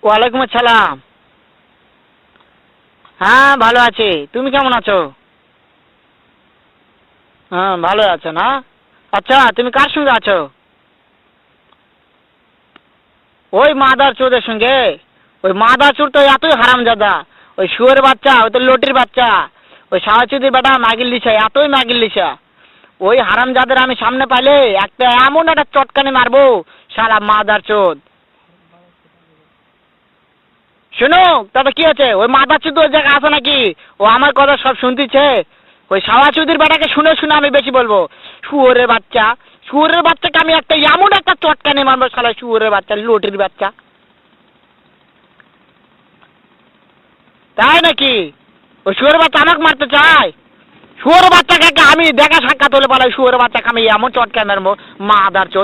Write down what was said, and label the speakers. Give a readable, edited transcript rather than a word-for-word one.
Speaker 1: ওয়ালাইকুম আসসালাম। হ্যাঁ ভালো আছি, তুমি কেমন আছো? হ্যাঁ ভালো আছো না? আচ্ছা তুমি কার সঙ্গে আছো? ওই মাদার চোদের সঙ্গে। ওই মাদার চোর তো এতই হারামজাদা। ওই শুয়োরের বাচ্চা, ওই তো লটির বাচ্চা। ওই সাহাচুদির বেটা মাগির লিসা, এতই মাগির লিসা। ওই হারামজাদের আমি সামনে পাইলে একটা এমন একটা চটকানি মারবো, শালা মাদার চোদ। শুনো, তবে কি আছে? ওই মাদার চোদ ওই জায়গায় আছে নাকি? ও আমার কথা সব শুনতিছে। ওই সাহাচুদির বেটাকে শুনে শুনে আমি বেশি বলবো। শুয়োরের বাচ্চা, শুয়োরের বাচ্চাকে আমি একটা এমন একটা চটকানি মারবো, শালা শুয়োরের বাচ্চা, লটির বাচ্চা। তাই নাকি? ওই শুয়োরের বাচ্চা আমাকে মারতে চায়? শুয়োরের বাচ্চাকে আমি দেখা সাক্ষাৎ হলে বলে শুয়োরের বাচ্চাকে আমি এমন চটকানি মারবো, মাদার চোদ।